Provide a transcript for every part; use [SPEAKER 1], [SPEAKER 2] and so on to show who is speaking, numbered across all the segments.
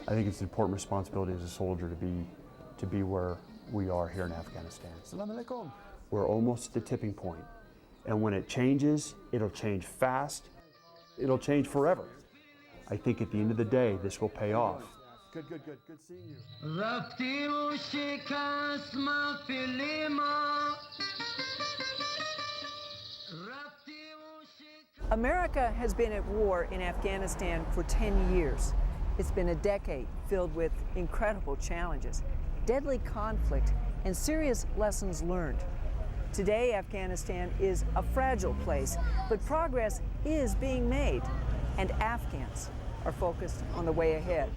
[SPEAKER 1] I think it's an important responsibility as a soldier to be where we are here in Afghanistan. We're almost at the tipping point. And when it changes, it'll change fast. It'll change forever. I think at the end of the day, this will pay off. Good seeing you.
[SPEAKER 2] America has been at war in Afghanistan for 10 years. It's been a decade filled with incredible challenges, deadly conflict, and serious lessons learned. Today, Afghanistan is a fragile place, but progress is being made, and Afghans are focused on the way ahead.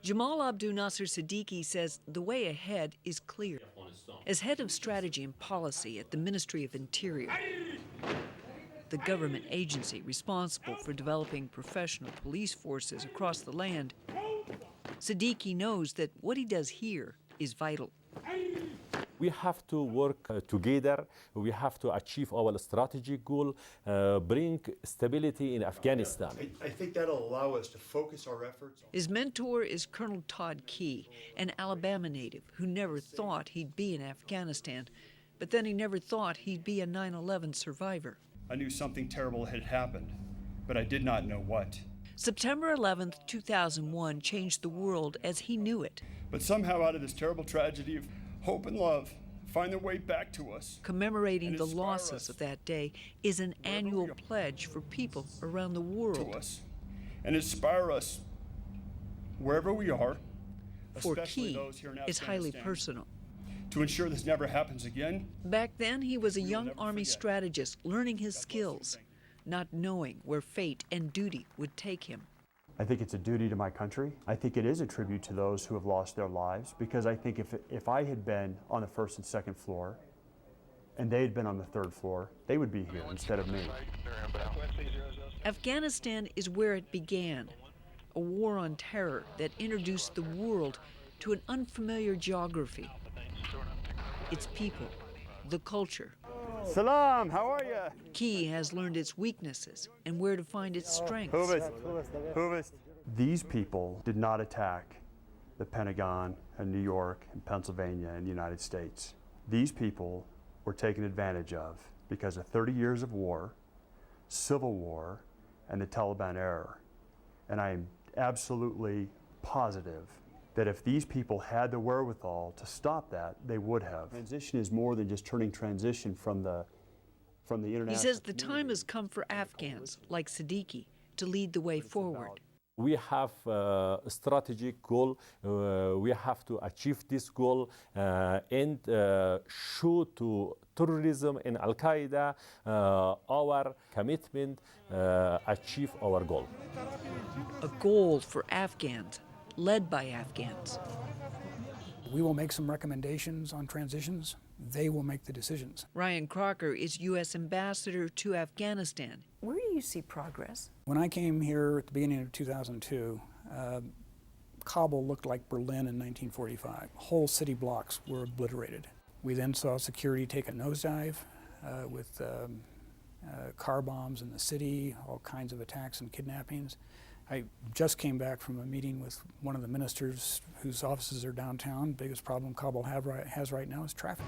[SPEAKER 2] Jamal Abdul Nasser Siddiqui says the way ahead is clear. As head of strategy and policy at the Ministry of Interior, the government agency responsible for developing professional police forces across the land, Siddiqui knows that what he does here is vital.
[SPEAKER 3] We have to work together. We have to achieve our strategic goal, bring stability in Afghanistan.
[SPEAKER 1] I think that'll allow us to focus our efforts.
[SPEAKER 2] His mentor is Colonel Todd Key, an Alabama native who never thought he'd be in Afghanistan, but then he never thought he'd be a 9/11 survivor.
[SPEAKER 1] I knew something terrible had happened, but I did not know what.
[SPEAKER 2] September 11th, 2001 changed the world as he knew it.
[SPEAKER 1] But somehow out of this terrible tragedy of hope and love find their way back to us.
[SPEAKER 2] Commemorating the losses of that day is an annual pledge for people around the world.
[SPEAKER 1] To us and inspire us wherever we are,
[SPEAKER 2] For
[SPEAKER 1] especially
[SPEAKER 2] Key,
[SPEAKER 1] those here in
[SPEAKER 2] it's highly
[SPEAKER 1] Afghanistan,
[SPEAKER 2] personal.
[SPEAKER 1] to ensure this never happens again.
[SPEAKER 2] Back then, he was a young
[SPEAKER 1] never
[SPEAKER 2] Army
[SPEAKER 1] forget.
[SPEAKER 2] strategist learning his skills, not knowing where fate and duty would take him.
[SPEAKER 1] I think it's a duty to my country. I think it is a tribute to those who have lost their lives, because I think if I had been on the first and second floor and they had been on the third floor, they would be here instead of me.
[SPEAKER 2] Afghanistan is where it began, a war on terror that introduced the world to an unfamiliar geography, its people, the culture.
[SPEAKER 1] Salam, how are you?
[SPEAKER 2] Key has learned its weaknesses and where to find its strengths.
[SPEAKER 1] These people did not attack the Pentagon and New York and Pennsylvania and the United States. These people were taken advantage of because of 30 years of war, civil war, and the Taliban era. And I am absolutely positive that if these people had the wherewithal to stop that, they would have. Transition is more than just turning transition from the international.
[SPEAKER 2] He says the time has come for Afghans like Siddiqui to lead the way forward.
[SPEAKER 3] We have a strategic goal. We have to achieve this goal and show to terrorism and Al-Qaeda our commitment, achieve our goal.
[SPEAKER 2] A goal for Afghans, led by Afghans.
[SPEAKER 4] We will make some recommendations on transitions. They will make the decisions.
[SPEAKER 2] Ryan Crocker is U.S. Ambassador to Afghanistan. Where do you see progress?
[SPEAKER 4] When I came here at the beginning of 2002, Kabul looked like Berlin in 1945. Whole city blocks were obliterated. We then saw security take a nosedive with car bombs in the city, all kinds of attacks and kidnappings. I just came back from a meeting with one of the ministers whose offices are downtown. Biggest problem Kabul has right now is traffic.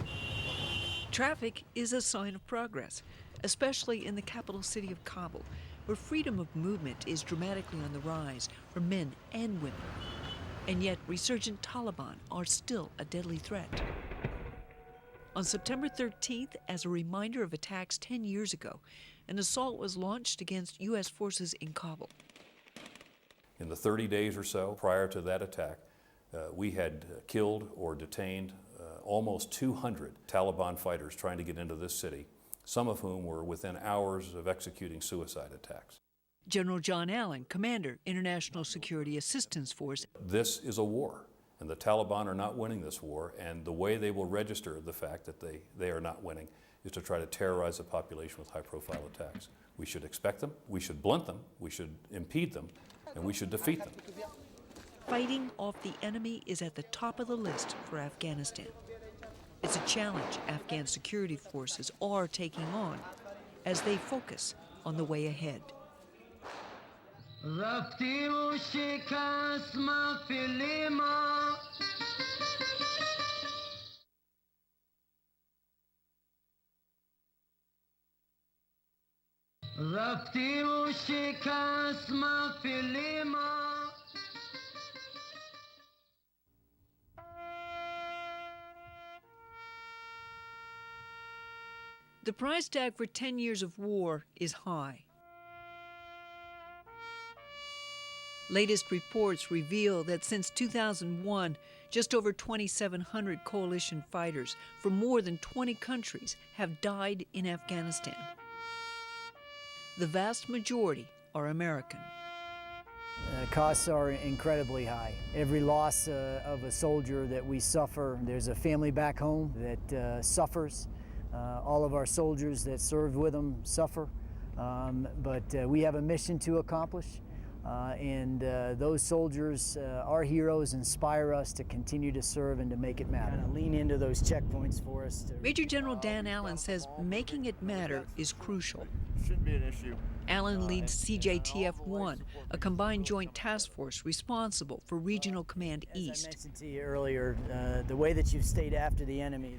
[SPEAKER 2] Traffic is a sign of progress, especially in the capital city of Kabul, where freedom of movement is dramatically on the rise for men and women. And yet, resurgent Taliban are still a deadly threat. On September 13th, as a reminder of attacks 10 years ago, an assault was launched against U.S. forces in Kabul.
[SPEAKER 5] In the 30 days or so prior to that attack, we had killed or detained almost 200 Taliban fighters trying to get into this city, some of whom were within hours of executing suicide attacks.
[SPEAKER 2] General John Allen, Commander, International Security Assistance Force.
[SPEAKER 5] This is a war, and the Taliban are not winning this war, and the way they will register the fact that they are not winning is to try to terrorize the population with high-profile attacks. We should expect them, we should blunt them, we should impede them, and we should defeat them.
[SPEAKER 2] Fighting off the enemy is at the top of the list for Afghanistan. It's a challenge Afghan security forces are taking on as they focus on the way ahead.
[SPEAKER 6] رفتی و شکست محفل ما رفتی و شکست محفل ما.
[SPEAKER 2] The price tag for 10 years of war is high. Latest reports reveal that since 2001, just over 2,700 coalition fighters from more than 20 countries have died in Afghanistan. The vast majority are American.
[SPEAKER 7] Costs are incredibly high. Every loss of a soldier that we suffer, there's a family back home that suffers. All of our soldiers that served with them suffer, but we have a mission to accomplish, and those soldiers, our heroes, inspire us to continue to serve and to make it matter. Kind of lean into those checkpoints for us.
[SPEAKER 2] Major General Dan Allen says making it matter is crucial.
[SPEAKER 8] Shouldn't be an issue.
[SPEAKER 2] Allen leads CJTF-1, a combined joint task force responsible for Regional Command
[SPEAKER 7] As
[SPEAKER 2] East.
[SPEAKER 7] I mentioned to you earlier, the way that you've stayed after the enemy.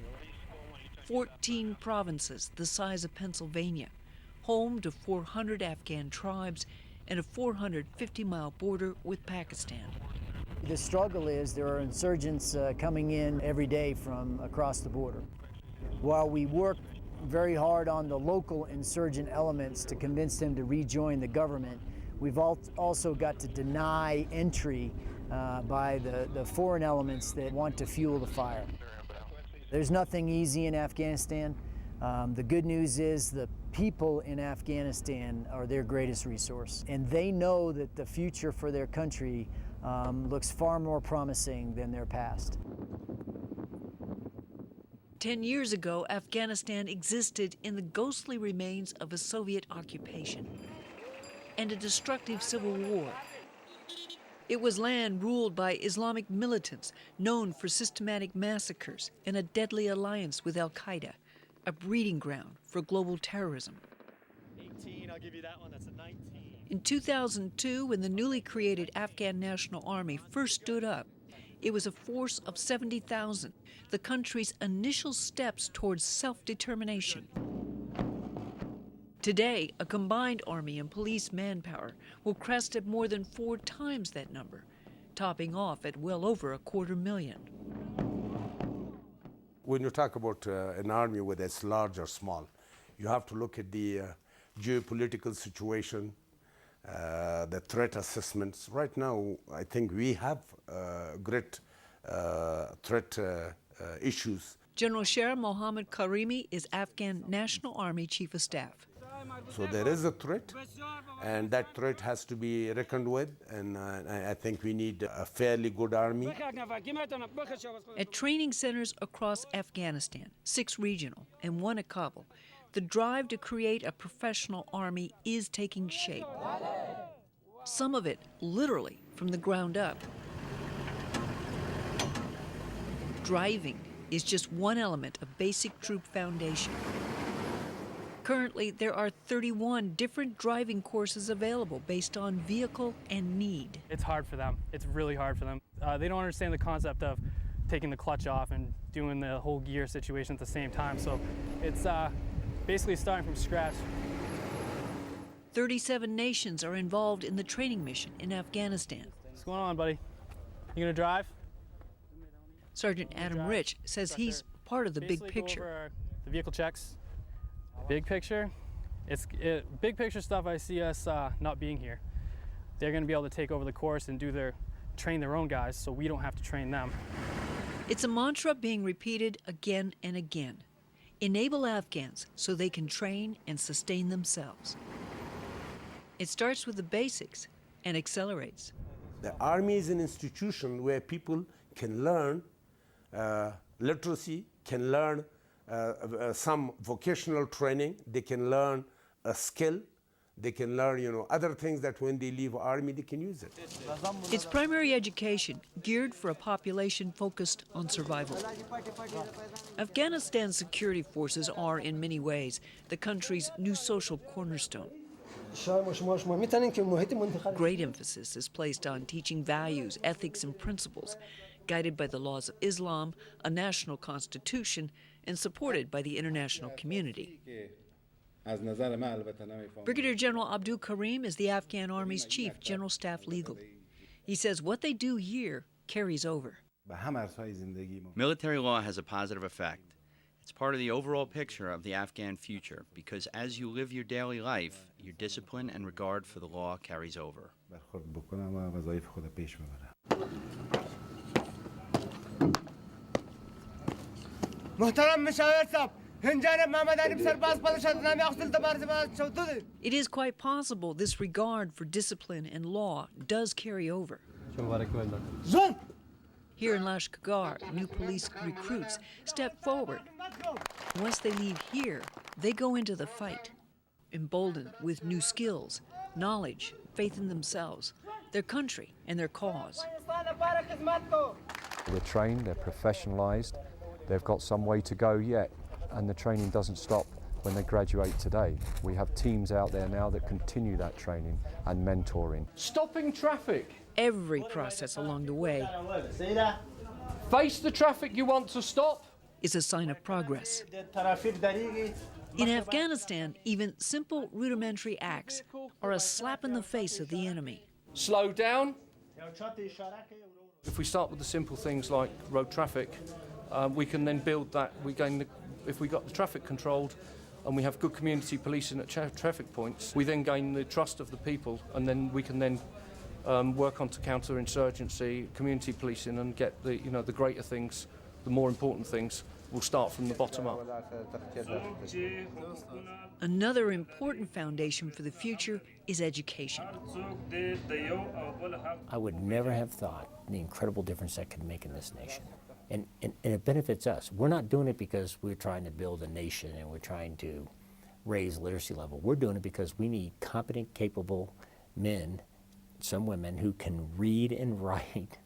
[SPEAKER 2] 14 provinces the size of Pennsylvania, home to 400 Afghan tribes and a 450-mile border with Pakistan.
[SPEAKER 7] The struggle is there are insurgents coming in every day from across the border. While we work very hard on the local insurgent elements to convince them to rejoin the government, we've also got to deny entry by the foreign elements that want to fuel the fire. There's nothing easy in Afghanistan. The good news is the people in Afghanistan are their greatest resource, and they know that the future for their country looks far more promising than their past.
[SPEAKER 2] 10 years ago, Afghanistan existed in the ghostly remains of a Soviet occupation and a destructive civil war. It was land ruled by Islamic militants known for systematic massacres and a deadly alliance with al-Qaeda, a breeding ground for global terrorism.
[SPEAKER 8] 18, I'll give you that one, that's a 19.
[SPEAKER 2] In 2002, when the newly created Afghan National Army first stood up, it was a force of 70,000, the country's initial steps towards self-determination. Today, a combined army and police manpower will crest at more than 4 times that number, topping off at well over 250,000.
[SPEAKER 9] When you talk about an army, whether it's large or small, you have to look at the geopolitical situation, the threat assessments. Right now, I think we have great threat issues.
[SPEAKER 2] General Sher Mohammad Karimi is Afghan National Army Chief of Staff.
[SPEAKER 9] So there is a threat, and that threat has to be reckoned with, and I think we need a fairly good army.
[SPEAKER 2] At training centers across Afghanistan, 6 regional and 1 at Kabul, the drive to create a professional army is taking shape. Some of it literally from the ground up. Driving is just one element of basic troop foundation. Currently, there are 31 different driving courses available based on vehicle and need.
[SPEAKER 10] It's hard for them. It's really hard for them. They don't understand the concept of taking the clutch off and doing the whole gear situation at the same time. So it's basically starting from scratch.
[SPEAKER 2] 37 nations are involved in the training mission in Afghanistan.
[SPEAKER 10] What's going on, buddy? You gonna drive?
[SPEAKER 2] Sergeant Adam Rich says he's part of the big
[SPEAKER 10] Basically go
[SPEAKER 2] picture.
[SPEAKER 10] over the vehicle checks. Big picture, big picture stuff. I see us not being here. They're going to be able to take over the course and train their own guys, so we don't have to train them.
[SPEAKER 2] It's a mantra being repeated again and again. Enable Afghans so they can train and sustain themselves. It starts with the basics and accelerates.
[SPEAKER 9] The army is an institution where people can learn literacy, can learn some vocational training, they can learn a skill, they can learn, other things that when they leave army, they can use it.
[SPEAKER 2] It's primary education geared for a population focused on survival. Afghanistan's security forces are, in many ways, the country's new social cornerstone. Great emphasis is placed on teaching values, ethics, and principles, guided by the laws of Islam, a national constitution, and supported by the international community. Brigadier General Abdul Karim is the Afghan Army's Chief General Staff Legal. He says what they do here carries over.
[SPEAKER 11] Military law has a positive effect. It's part of the overall picture of the Afghan future because as you live your daily life, your discipline and regard for the law carries over.
[SPEAKER 2] It is quite possible this regard for discipline and law does carry over. Here in Lashkar, new police recruits step forward. Once they leave here, they go into the fight, emboldened with new skills, knowledge, faith in themselves, their country, and their cause.
[SPEAKER 12] They're trained, they're professionalized, they've got some way to go yet, and the training doesn't stop when they graduate today. We have teams out there now that continue that training and mentoring.
[SPEAKER 13] Stopping traffic.
[SPEAKER 2] Every process along the way
[SPEAKER 13] Face the traffic you want to stop
[SPEAKER 2] is a sign of progress. In Afghanistan, even simple rudimentary acts are a slap in the face of the enemy.
[SPEAKER 13] Slow down. If we start with the simple things like road traffic, we can then build that. If we got the traffic controlled and we have good community policing at traffic points, we then gain the trust of the people, and then we can then work on to counterinsurgency, community policing, and get the greater things, the more important things. Will start from the bottom up.
[SPEAKER 2] Another important foundation for the future is education.
[SPEAKER 14] I would never have thought the incredible difference that could make in this nation. And it benefits us. We're not doing it because we're trying to build a nation and we're trying to raise literacy level. We're doing it because we need competent, capable men, some women who can read and write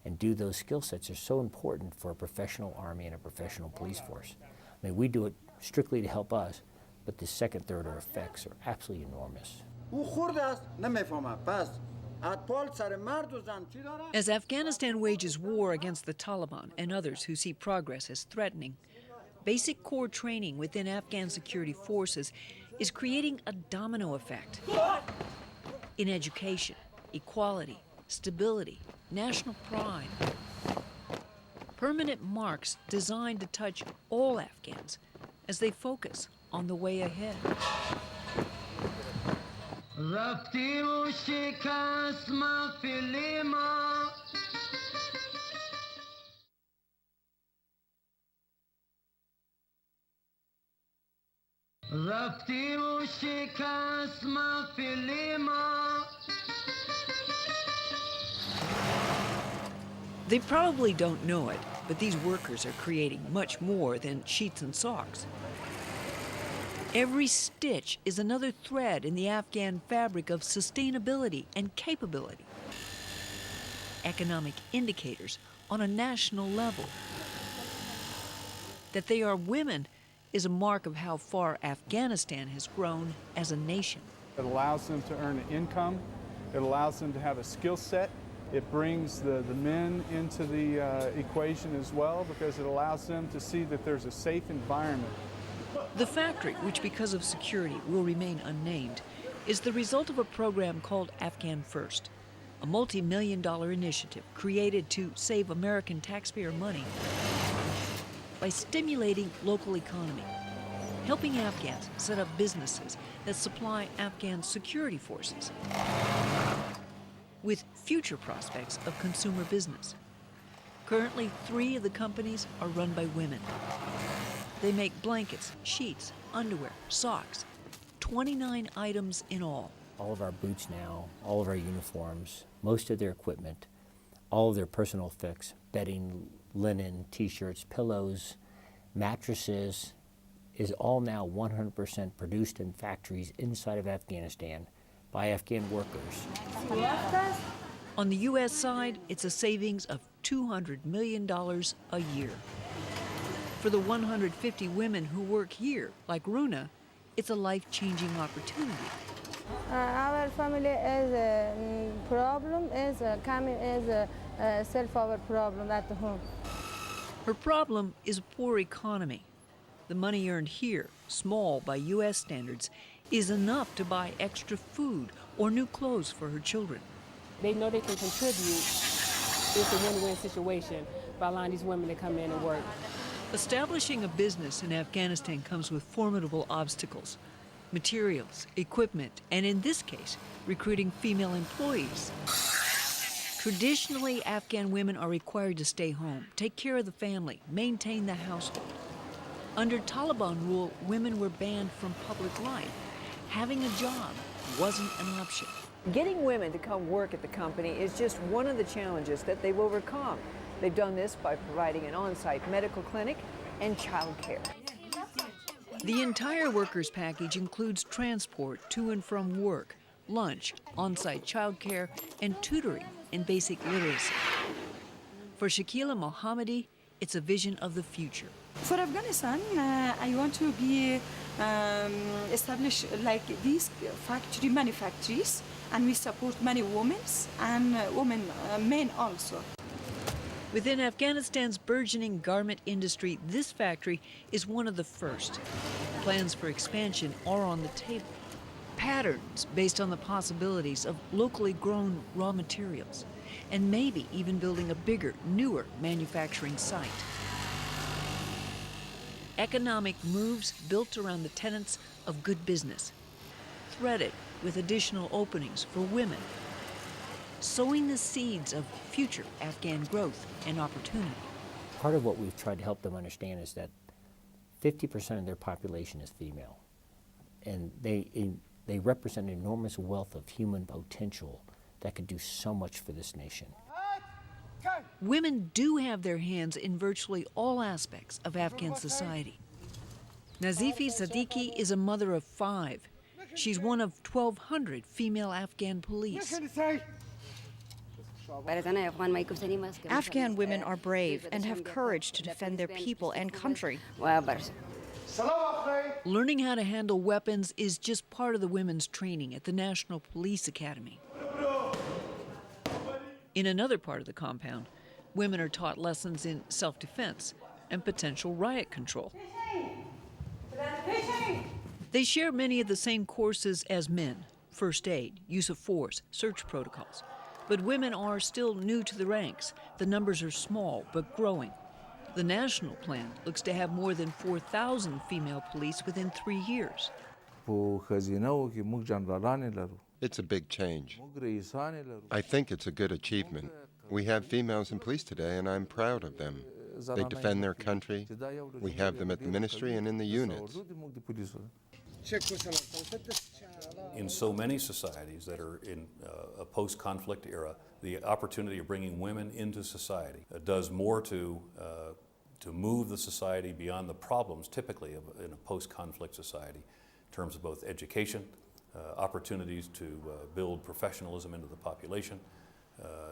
[SPEAKER 14] and do those skill sets are so important for a professional army and a professional police force. I mean, we do it strictly to help us, but the second, third order effects are absolutely enormous.
[SPEAKER 2] As Afghanistan wages war against the Taliban and others who see progress as threatening, basic core training within Afghan security forces is creating a domino effect. In education, equality, stability, national pride. Permanent marks designed to touch all Afghans as they focus on the way ahead. They probably don't know it, but these workers are creating much more than sheets and socks. Every stitch is another thread in the Afghan fabric of sustainability and capability. Economic indicators on a national level. That they are women is a mark of how far Afghanistan has grown as a nation.
[SPEAKER 15] It allows them to earn an income. It allows them to have a skill set. It brings the men into the equation as well because it allows them to see that there's a safe environment.
[SPEAKER 2] The factory, which because of security will remain unnamed, is the result of a program called Afghan First, a multi-million-dollar initiative created to save American taxpayer money by stimulating local economy, helping Afghans set up businesses that supply Afghan security forces, with future prospects of consumer business. Currently, 3 of the companies are run by women. They make blankets, sheets, underwear, socks, 29 items in all.
[SPEAKER 14] All of our boots now, all of our uniforms, most of their equipment, all of their personal effects, bedding, linen, t-shirts, pillows, mattresses, is all now 100% produced in factories inside of Afghanistan by Afghan workers.
[SPEAKER 2] On the U.S. side, it's a savings of $200 million a year. For the 150 women who work here, like Runa, it's a life-changing opportunity.
[SPEAKER 16] Our family is problem is coming is self our problem at home.
[SPEAKER 2] Her problem is a poor economy. The money earned here, small by U.S. standards, is enough to buy extra food or new clothes for her children.
[SPEAKER 17] They know they can contribute. It's a win-win situation by allowing these women to come in and work.
[SPEAKER 2] Establishing a business in Afghanistan comes with formidable obstacles: materials, equipment, and in this case, recruiting female employees. Traditionally, Afghan women are required to stay home, take care of the family, maintain the household. Under Taliban rule, women were banned from public life. Having a job wasn't an option.
[SPEAKER 18] Getting women to come work at the company is just one of the challenges that they've overcome. They've done this by providing an on-site medical clinic and child care.
[SPEAKER 2] The entire workers' package includes transport to and from work, lunch, on-site childcare, and tutoring in basic literacy. For Shakila Mohammadi, it's a vision of the future.
[SPEAKER 19] For Afghanistan, I want to be established like these manufactories, and we support many women and men also.
[SPEAKER 2] Within Afghanistan's burgeoning garment industry, this factory is one of the first. Plans for expansion are on the table. Patterns based on the possibilities of locally grown raw materials, and maybe even building a bigger, newer manufacturing site. Economic moves built around the tenets of good business, threaded with additional openings for women, sowing the seeds of future Afghan growth and opportunity.
[SPEAKER 14] Part of what we've tried to help them understand is that 50% of their population is female, and they represent an enormous wealth of human potential that could do so much for this nation.
[SPEAKER 2] Women do have their hands in virtually all aspects of Afghan society. Nazifi Siddiqui is a mother of 5. She's one of 1,200 female Afghan police.
[SPEAKER 20] Afghan women are brave and have courage to defend their people and country.
[SPEAKER 2] Learning how to handle weapons is just part of the women's training at the National Police Academy. In another part of the compound, women are taught lessons in self-defense and potential riot control. They share many of the same courses as men: first aid, use of force, search protocols. But women are still new to the ranks. The numbers are small but growing. The national plan looks to have more than 4,000 female police within 3 years.
[SPEAKER 21] It's a big change. I think it's a good achievement. We have females in police today, and I'm proud of them. They defend their country. We have them at the ministry and in the units.
[SPEAKER 5] In so many societies that are in a post-conflict era, the opportunity of bringing women into society does more to move the society beyond the problems typically in a post-conflict society in terms of both education, opportunities to build professionalism into the population,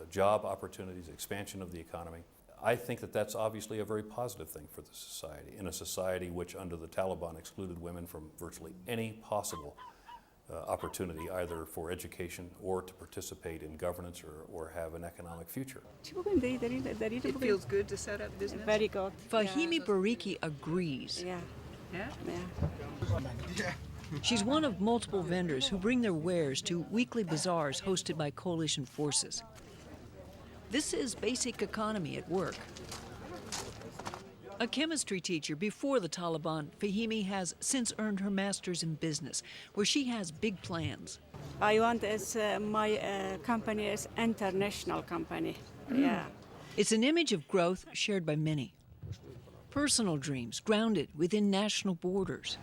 [SPEAKER 5] job opportunities, expansion of the economy. I think that that's obviously a very positive thing for the society, in a society which under the Taliban excluded women from virtually any possible opportunity, either for education or to participate in governance or have an economic future.
[SPEAKER 18] It feels good to set up business.
[SPEAKER 19] Very good.
[SPEAKER 2] Fahimi Bariki agrees. She's one of multiple vendors who bring their wares to weekly bazaars hosted by coalition forces. This is basic economy at work. A chemistry teacher before the Taliban, Fahimi has since earned her master's in business, where she has big plans.
[SPEAKER 19] I want my company is international company.
[SPEAKER 2] It's an image of growth shared by many. Personal dreams grounded within national borders.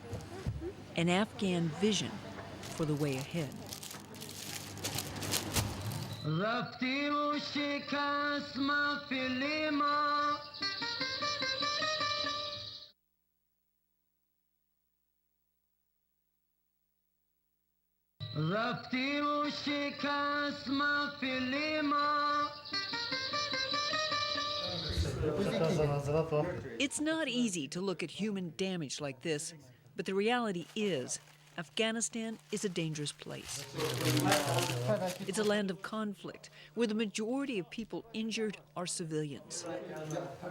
[SPEAKER 2] An Afghan vision for the way ahead. It's not easy to look at human damage like this, but the reality is Afghanistan is a dangerous place. It's a land of conflict where the majority of people injured are civilians.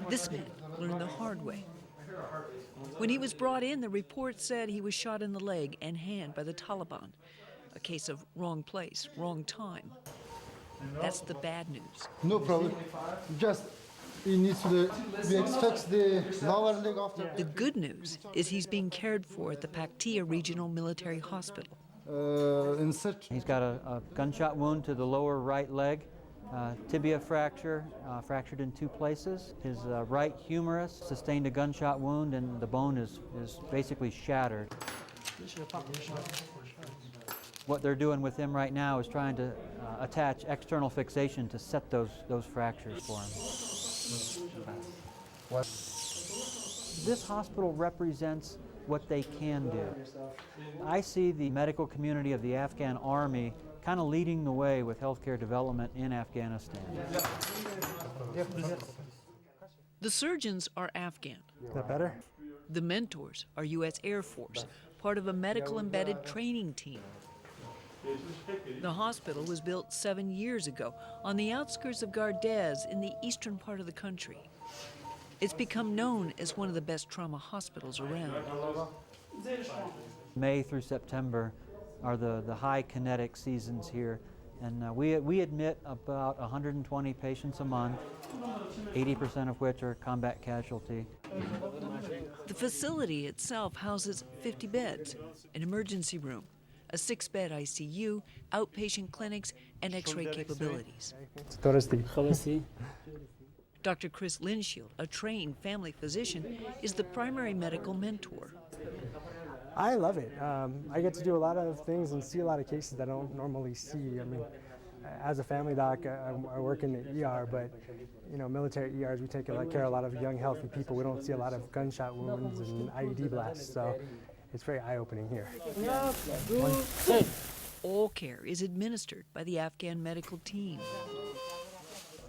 [SPEAKER 2] This man learned the hard way. When he was brought in, the report said he was shot in the leg and hand by the Taliban. A case of wrong place, wrong time. That's the bad news.
[SPEAKER 1] No problem. Just he needs to fix the lower leg after.
[SPEAKER 2] The good news is he's being cared for at the Paktia Regional Military Hospital.
[SPEAKER 22] He's got a gunshot wound to the lower right leg, tibia fracture, fractured in 2 places. His right humerus sustained a gunshot wound, and the bone is basically shattered. What they're doing with him right now is trying to attach external fixation to set those fractures for him. This hospital represents what they can do. I see the medical community of the Afghan army kind of leading the way with healthcare development in Afghanistan.
[SPEAKER 2] The surgeons are Afghan.
[SPEAKER 23] Is that better?
[SPEAKER 2] The mentors are U.S. Air Force, part of a medical embedded training team. The hospital was built 7 years ago on the outskirts of Gardez in the eastern part of the country. It's become known as one of the best trauma hospitals around.
[SPEAKER 22] May through September are the high kinetic seasons here, and we admit about 120 patients a month, 80% of which are combat casualty.
[SPEAKER 2] The facility itself houses 50 beds, an emergency room, a 6-bed ICU, outpatient clinics, and X-ray capabilities. Dr. Chris Linshield, a trained family physician, is the primary medical mentor.
[SPEAKER 23] I love it. I get to do a lot of things and see a lot of cases that I don't normally see. I mean, as a family doc, I work in the ER, but you know, military ERs, we take care of a lot of young, healthy people. We don't see a lot of gunshot wounds and IED blasts, so it's very eye-opening here.
[SPEAKER 2] All care is administered by the Afghan medical team.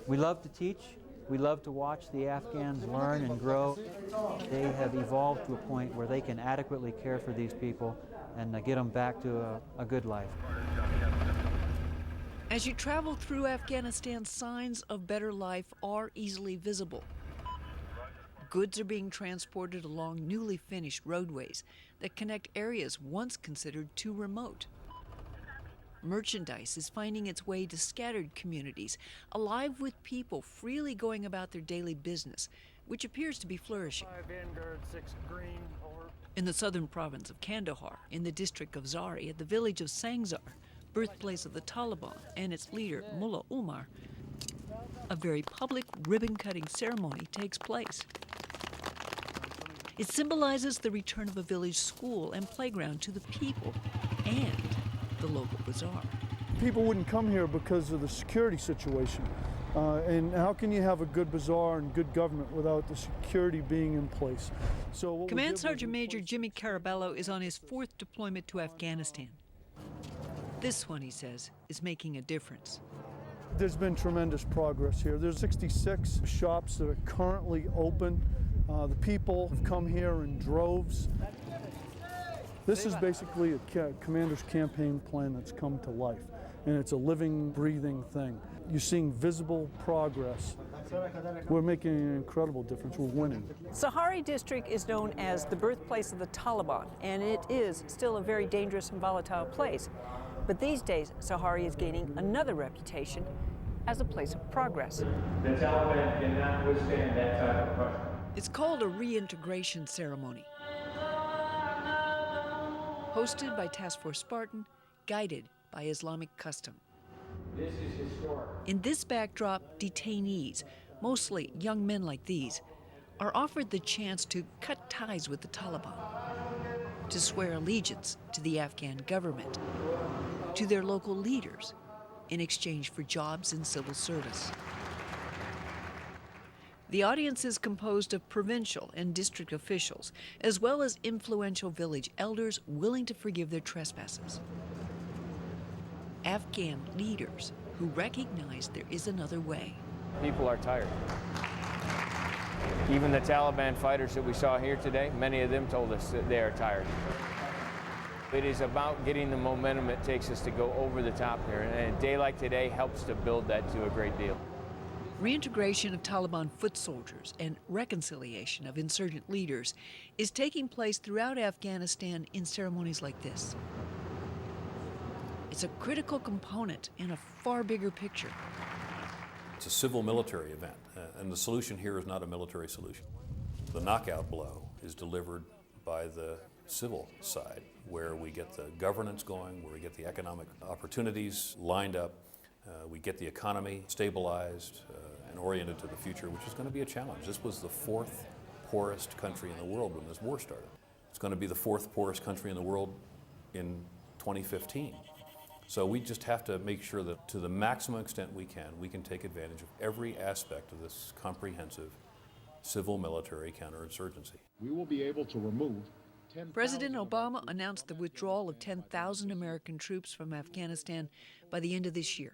[SPEAKER 22] We love to teach. We love to watch the Afghans learn and grow. They have evolved to a point where they can adequately care for these people and get them back to a good life.
[SPEAKER 2] As you travel through Afghanistan, signs of better life are easily visible. Goods are being transported along newly finished roadways that connect areas once considered too remote. Merchandise is finding its way to scattered communities, alive with people freely going about their daily business, which appears to be flourishing. In the southern province of Kandahar, in the district of Zari, at the village of Sangzar, birthplace of the Taliban and its leader, Mullah Umar, a very public ribbon-cutting ceremony takes place. It symbolizes the return of a village school and playground to the people and the local bazaar.
[SPEAKER 15] People wouldn't come here because of the security situation. And how can you have a good bazaar and good government without the security being in place? So
[SPEAKER 2] Command Sergeant Major Jimmy Carabello is on his 4th deployment to Afghanistan. This one, he says, is making a difference.
[SPEAKER 15] There's been tremendous progress here. There's 66 shops that are currently open. The people have come here in droves. This is basically a commander's campaign plan that's come to life, and it's a living, breathing thing. You're seeing visible progress. We're making an incredible difference. We're winning.
[SPEAKER 18] Sahari district is known as the birthplace of the Taliban, and it is still a very dangerous and volatile place. But these days, Sahari is gaining another reputation as a place of progress.
[SPEAKER 24] The Taliban cannot withstand that type of pressure.
[SPEAKER 2] It's called a reintegration ceremony. Hosted by Task Force Spartan, guided by Islamic custom.
[SPEAKER 24] This is historic.
[SPEAKER 2] In this backdrop, detainees, mostly young men like these, are offered the chance to cut ties with the Taliban, to swear allegiance to the Afghan government, to their local leaders, in exchange for jobs in civil service. The audience is composed of provincial and district officials, as well as influential village elders willing to forgive their trespasses. Afghan leaders who recognize there is another way.
[SPEAKER 25] People are tired. Even the Taliban fighters that we saw here today, many of them told us that they are tired.
[SPEAKER 3] It is about getting the momentum it takes us to go over the top here, and a day like today helps to build that to a great deal.
[SPEAKER 2] Reintegration of Taliban foot soldiers and reconciliation of insurgent leaders is taking place throughout Afghanistan in ceremonies like this. It's a critical component in a far bigger picture.
[SPEAKER 5] It's a civil-military event, and the solution here is not a military solution. The knockout blow is delivered by the civil side, where we get the governance going, where we get the economic opportunities lined up, we get the economy stabilized and oriented to the future, which is going to be a challenge. This was the fourth poorest country in the world when this war started. It's going to be the fourth poorest country in the world in 2015. So we just have to make sure that to the maximum extent we can take advantage of every aspect of this comprehensive civil-military counterinsurgency.
[SPEAKER 4] We will be able to remove 10,000
[SPEAKER 2] President Obama announced the withdrawal of 10,000 American troops from Afghanistan by the end of this year,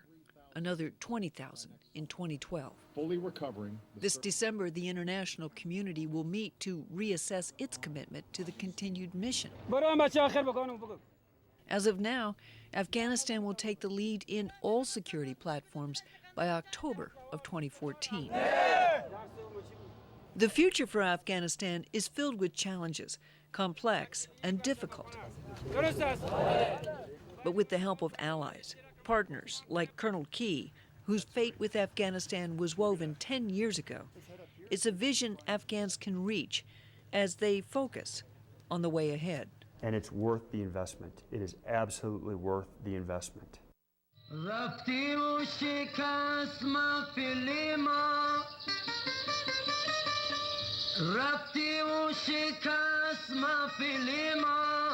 [SPEAKER 2] another 20,000 in 2012.
[SPEAKER 4] fully recovering.
[SPEAKER 2] This December, the international community will meet to reassess its commitment to the continued mission. As of now, Afghanistan will take the lead in all security platforms by October of 2014. The future for Afghanistan is filled with challenges, complex and difficult. But with the help of allies, partners like Colonel Key, whose fate with Afghanistan was woven 10 years ago, it's a vision Afghans can reach as they focus on the way ahead.
[SPEAKER 6] And it's worth the investment. It is absolutely worth the investment.
[SPEAKER 7] رفتی و شکست محفل ما رفتی و شکست محفل ما